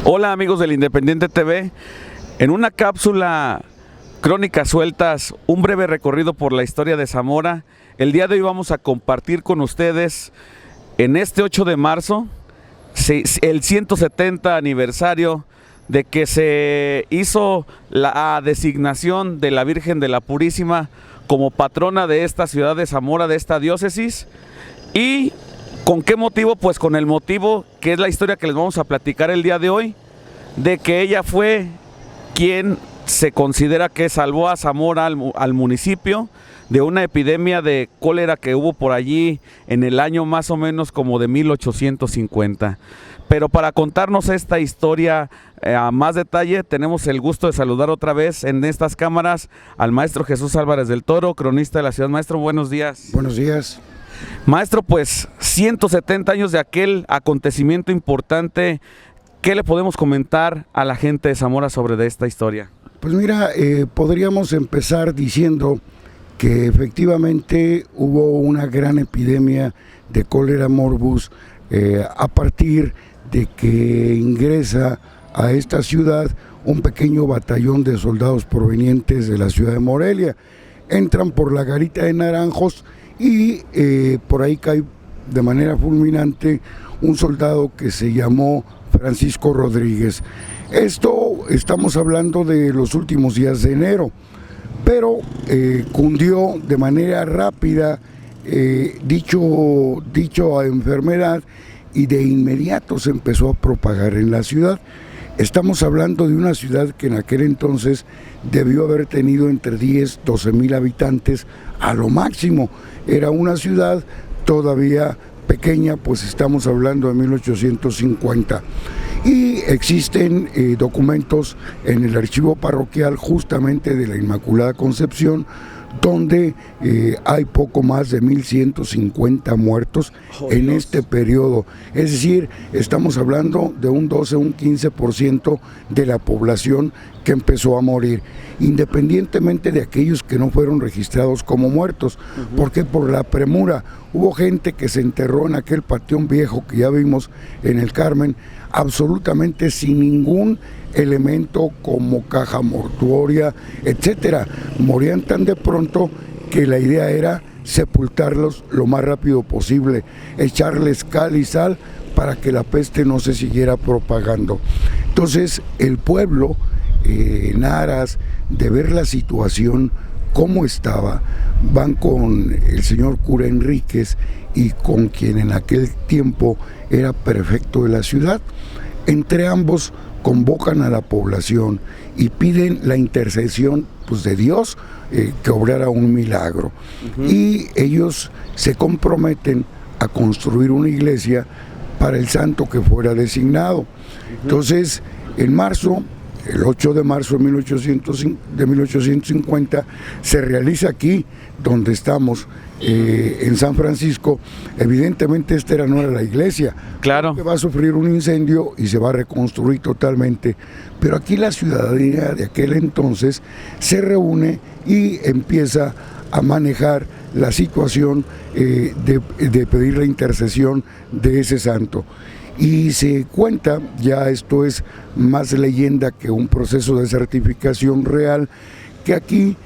Hola amigos del Independiente TV, en una cápsula Crónicas Sueltas, un breve recorrido por la historia de Zamora. El día de hoy vamos a compartir con ustedes en este 8 de marzo el 170 aniversario de que se hizo la designación de la Virgen de la Purísima como patrona de esta ciudad de Zamora, de esta diócesis. ¿Y con qué motivo? Pues con el motivo que es la historia que les vamos a platicar el día de hoy, de que ella fue quien se considera que salvó a Zamora, al municipio, de una epidemia de cólera que hubo por allí en el año más o menos como de 1850. Pero para contarnos esta historia a más detalle, tenemos el gusto de saludar otra vez en estas cámaras al maestro Jesús Álvarez del Toro, cronista de la ciudad. Maestro, buenos días. Buenos días. Maestro, pues 170 años de aquel acontecimiento importante, ¿qué le podemos comentar a la gente de Zamora sobre de esta historia? Pues mira, podríamos empezar diciendo que efectivamente hubo una gran epidemia de cólera morbus a partir de que ingresa a esta ciudad un pequeño batallón de soldados provenientes de la ciudad de Morelia. Entran por la garita de Naranjos y por ahí cae de manera fulminante un soldado que se llamó Francisco Rodríguez. Esto estamos hablando de los últimos días de enero, pero cundió de manera rápida dicho enfermedad y de inmediato se empezó a propagar en la ciudad. Estamos hablando de una ciudad que en aquel entonces debió haber tenido entre 10, 12 mil habitantes a lo máximo. Era una ciudad todavía pequeña, pues estamos hablando de 1850. Y existen documentos en el archivo parroquial justamente de la Inmaculada Concepción, donde hay poco más de 1150 muertos en este periodo. Es decir, estamos hablando de un 12, un 15% de la población que empezó a morir, independientemente de aquellos que no fueron registrados como muertos, porque por la premura hubo gente que se enterró en aquel panteón viejo que ya vimos en el Carmen, absolutamente sin ningún elemento como caja mortuoria, etcétera. Morían tan de pronto que la idea era sepultarlos lo más rápido posible, echarles cal y sal para que la peste no se siguiera propagando. Entonces el pueblo, en aras de ver la situación cómo estaba, van con el señor cura Enríquez y con quien en aquel tiempo era prefecto de la ciudad. Entre ambos convocan a la población y piden la intercesión, pues, de Dios, que obrara un milagro. Y ellos se comprometen a construir una iglesia para el santo que fuera designado. Entonces, en marzo, el 8 de marzo de 1850, se realiza aquí, donde estamos, en San Francisco. Evidentemente esta no era la iglesia, claro, que va a sufrir un incendio y se va a reconstruir totalmente, pero aquí la ciudadanía de aquel entonces se reúne y empieza a manejar la situación de pedir la intercesión de ese santo. Y se cuenta, ya esto es más leyenda que un proceso de certificación real, que aquí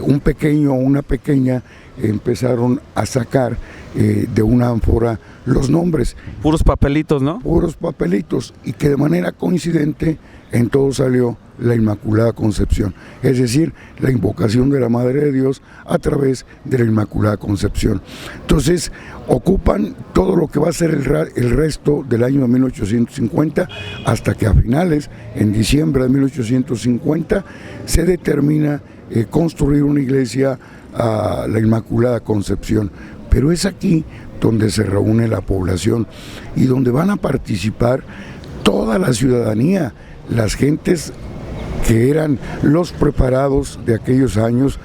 una pequeña empezaron a sacar de una ánfora los nombres. Puros papelitos, ¿no? Puros papelitos, y que de manera coincidente en todo salió la Inmaculada Concepción, es decir, la invocación de la Madre de Dios a través de la Inmaculada Concepción. Entonces, ocupan todo lo que va a ser el resto del año de 1850, hasta que a finales, en diciembre de 1850, se determina construir una iglesia a la Inmaculada Concepción. Pero es aquí donde se reúne la población y donde van a participar toda la ciudadanía, las gentes que eran los preparados de aquellos años,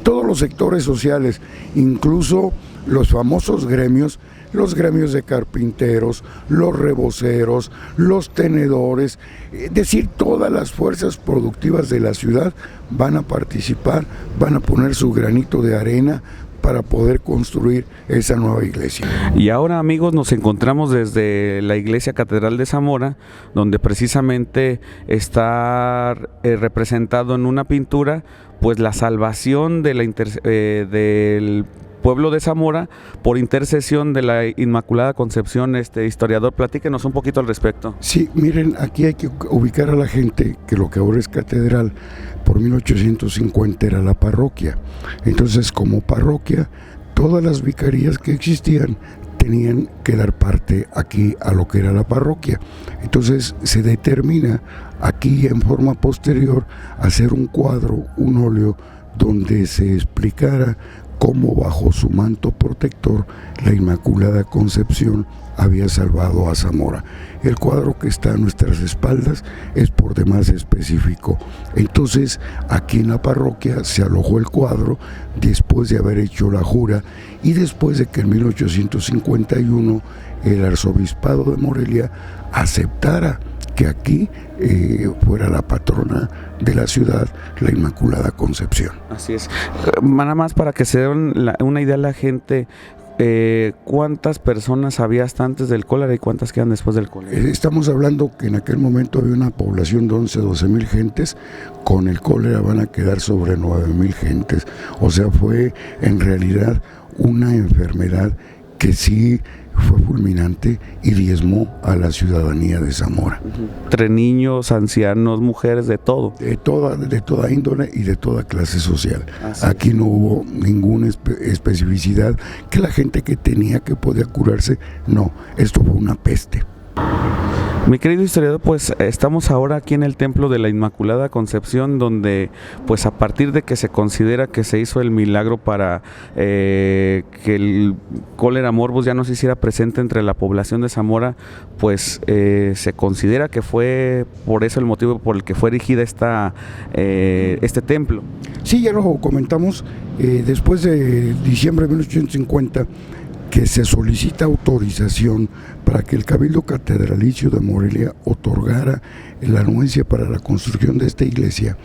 todos los sectores sociales, incluso los famosos gremios, los gremios de carpinteros, los reboceros, los tenedores, es decir, todas las fuerzas productivas de la ciudad van a participar, van a poner su granito de arena para poder construir esa nueva iglesia. Y ahora, amigos, nos encontramos desde la Iglesia Catedral de Zamora, donde precisamente está representado en una pintura pues la salvación de del pueblo de Zamora por intercesión de la Inmaculada Concepción. Historiador, platíquenos un poquito al respecto. Sí, miren, aquí hay que ubicar a la gente que lo que ahora es catedral, por 1850 era la parroquia. Entonces, como parroquia, todas las vicarías que existían tenían que dar parte aquí a lo que era la parroquia. Entonces se determina aquí en forma posterior hacer un cuadro, un óleo, donde se explicara cómo bajo su manto protector la Inmaculada Concepción había salvado a Zamora. El cuadro que está a nuestras espaldas es por demás específico. Entonces, aquí en la parroquia se alojó el cuadro después de haber hecho la jura y después de que en 1851 el arzobispado de Morelia aceptara que aquí fuera la patrona de la ciudad, la Inmaculada Concepción. Así es. Nada más para que se den una idea a la gente, ¿cuántas personas había hasta antes del cólera y cuántas quedan después del cólera? Estamos hablando que en aquel momento había una población de 12 mil gentes, con el cólera van a quedar sobre 9 mil gentes. O sea, fue en realidad una enfermedad que sí fue fulminante y diezmó a la ciudadanía de Zamora. Entre niños, ancianos, mujeres, de todo. De toda índole y de toda clase social. Aquí no hubo ninguna especificidad que la gente que tenía que podía curarse, no, esto fue una peste. Mi querido historiador, pues estamos ahora aquí en el Templo de la Inmaculada Concepción, donde pues a partir de que se considera que se hizo el milagro para que el cólera morbus ya no se hiciera presente entre la población de Zamora, pues se considera que fue por eso el motivo por el que fue erigida este templo. Sí, ya lo comentamos, después de diciembre de 1850, que se solicita autorización para que el Cabildo Catedralicio de Morelia otorgara la anuencia para la construcción de esta iglesia,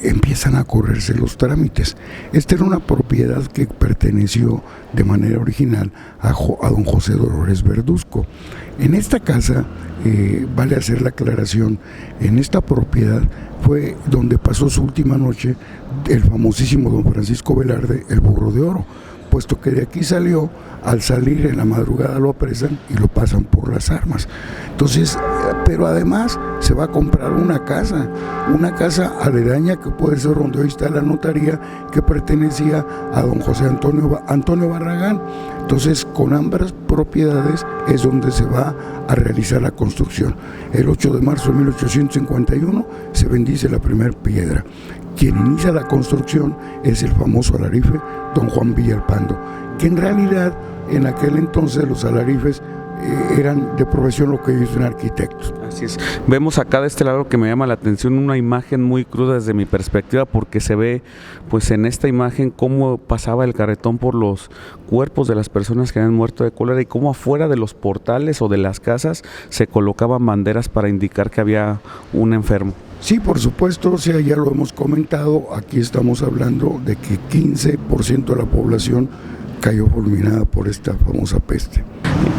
empiezan a correrse los trámites. Esta era una propiedad que perteneció de manera original a don José Dolores Verduzco. En esta casa, vale hacer la aclaración, en esta propiedad fue donde pasó su última noche el famosísimo don Francisco Velarde, el Burro de Oro, puesto que de aquí salió, al salir en la madrugada lo apresan y lo pasan por las armas. Entonces, pero además se va a comprar una casa aledaña que puede ser donde hoy está la notaría, que pertenecía a don José Antonio Barragán. Entonces, con ambas propiedades es donde se va a realizar la construcción. El 8 de marzo de 1851 se bendice la primera piedra. Quien inicia la construcción es el famoso alarife don Juan Villalpando, que en realidad en aquel entonces los alarifes eran de profesión lo que ellos eran arquitectos. Así es. Vemos acá de este lado que me llama la atención una imagen muy cruda desde mi perspectiva, porque se ve pues en esta imagen cómo pasaba el carretón por los cuerpos de las personas que habían muerto de cólera y cómo afuera de los portales o de las casas se colocaban banderas para indicar que había un enfermo. Sí, por supuesto, o sea, ya lo hemos comentado, aquí estamos hablando de que 15% de la población cayó fulminada por esta famosa peste.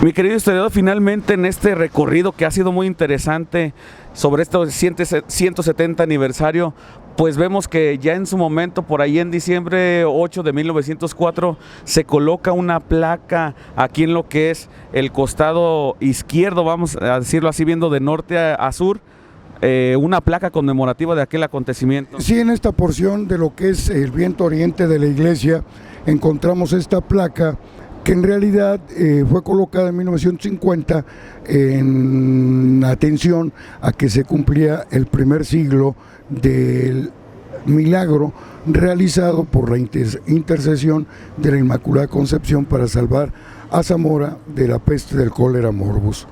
Mi querido historiador, finalmente en este recorrido que ha sido muy interesante sobre este 170 aniversario, pues vemos que ya en su momento, por ahí en diciembre 8 de 1904, se coloca una placa aquí en lo que es el costado izquierdo, vamos a decirlo así, viendo de norte a sur, una placa conmemorativa de aquel acontecimiento. Sí, en esta porción de lo que es el viento oriente de la iglesia encontramos esta placa que en realidad fue colocada en 1950 en atención a que se cumplía el primer siglo del milagro realizado por la intercesión de la Inmaculada Concepción para salvar a Zamora de la peste del cólera morbus.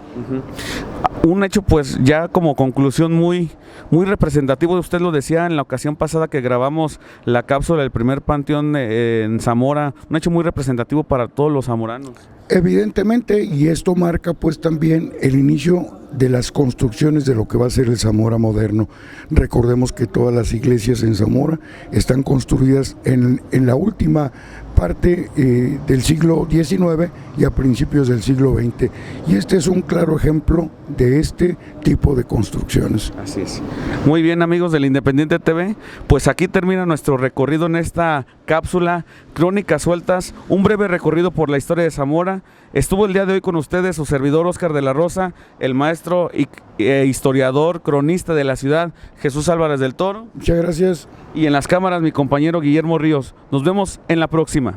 Un hecho pues ya como conclusión muy representativo, usted lo decía en la ocasión pasada que grabamos la cápsula del primer panteón en Zamora, un hecho muy representativo para todos los zamoranos. Evidentemente, y esto marca pues también el inicio de las construcciones de lo que va a ser el Zamora moderno. Recordemos que todas las iglesias en Zamora están construidas en la última parte del siglo XIX y a principios del siglo XX. Y este es un claro ejemplo de este tipo de construcciones. Así es. Muy bien, amigos del Independiente TV, pues aquí termina nuestro recorrido en esta cápsula Crónicas Sueltas, un breve recorrido por la historia de Zamora. Estuvo el día de hoy con ustedes su servidor Óscar de la Rosa, el maestro historiador, cronista de la ciudad, Jesús Álvarez del Toro. Muchas gracias. Y en las cámaras mi compañero Guillermo Ríos. Nos vemos en la próxima.